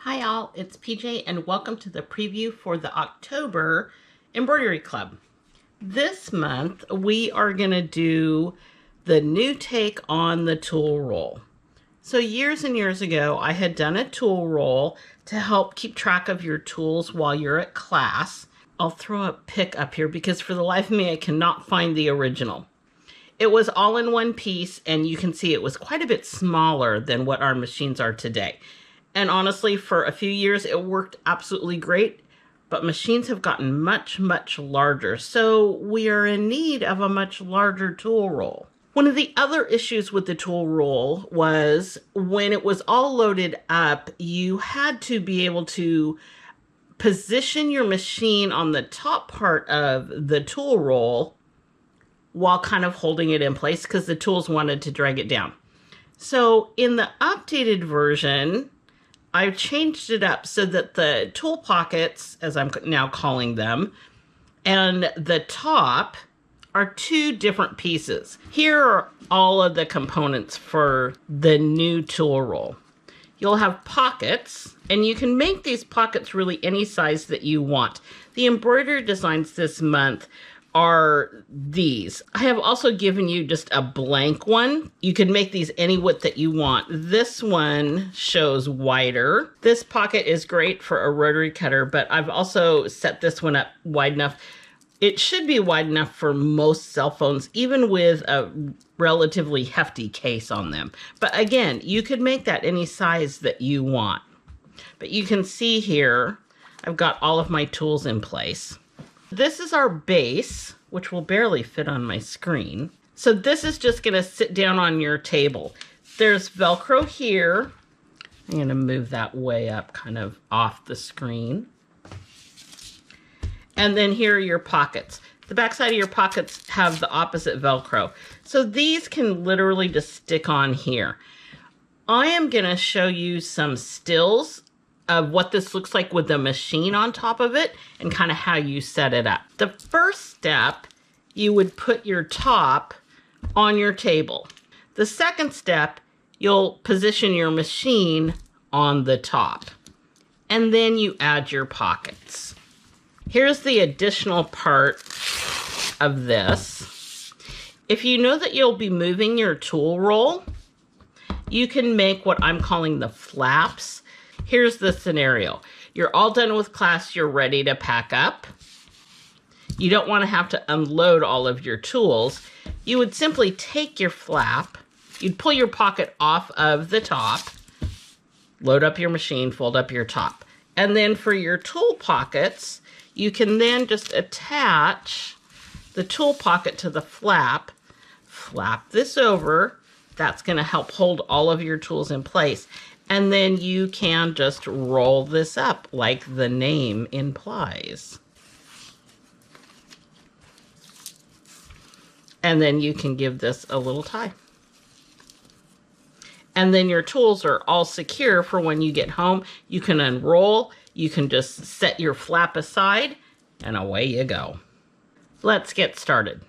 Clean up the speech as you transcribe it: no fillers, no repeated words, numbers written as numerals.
Hi all, it's PJ and welcome to the preview for the October Embroidery Club. This month we are going to do the new take on the tool roll. So years and years ago I had done a tool roll to help keep track of your tools while you're at class. I'll throw a pic up here because for the life of me I cannot find the original. It was all in one piece and you can see it was quite a bit smaller than what our machines are today. And honestly, for a few years, it worked absolutely great, but machines have gotten much, much larger. So we are in need of a much larger tool roll. One of the other issues with the tool roll was when it was all loaded up, you had to be able to position your machine on the top part of the tool roll while kind of holding it in place because the tools wanted to drag it down. So in the updated version, I've changed it up so that the tool pockets, as I'm now calling them, and the top are two different pieces. Here are all of the components for the new tool roll. You'll have pockets, and you can make these pockets really any size that you want. The embroidery designs this month are these. I have also given you just a blank one. You can make these any width that you want. This one shows wider. This pocket is great for a rotary cutter, but I've also set this one up wide enough. It should be wide enough for most cell phones, even with a relatively hefty case on them. But again, you could make that any size that you want. But you can see here, I've got all of my tools in place. This is our base, which will barely fit on my screen. So this is just going to sit down on your table. There's Velcro here. I'm going to move that way up, kind of off the screen. And then here are your pockets. The backside of your pockets have the opposite Velcro. So these can literally just stick on here. I am going to show you some stills of what this looks like with the machine on top of it and kind of how you set it up. The first step, you would put your top on your table. The second step, you'll position your machine on the top. And then you add your pockets. Here's the additional part of this. If you know that you'll be moving your tool roll, you can make what I'm calling the flaps. Here's the scenario. You're all done with class, you're ready to pack up. You don't want to have to unload all of your tools. You would simply take your flap, you'd pull your pocket off of the top, load up your machine, fold up your top. And then for your tool pockets, you can then just attach the tool pocket to the flap, flap this over. That's going to help hold all of your tools in place. And then you can just roll this up like the name implies. And then you can give this a little tie. And then your tools are all secure for when you get home. You can unroll, you can just set your flap aside, and away you go. Let's get started.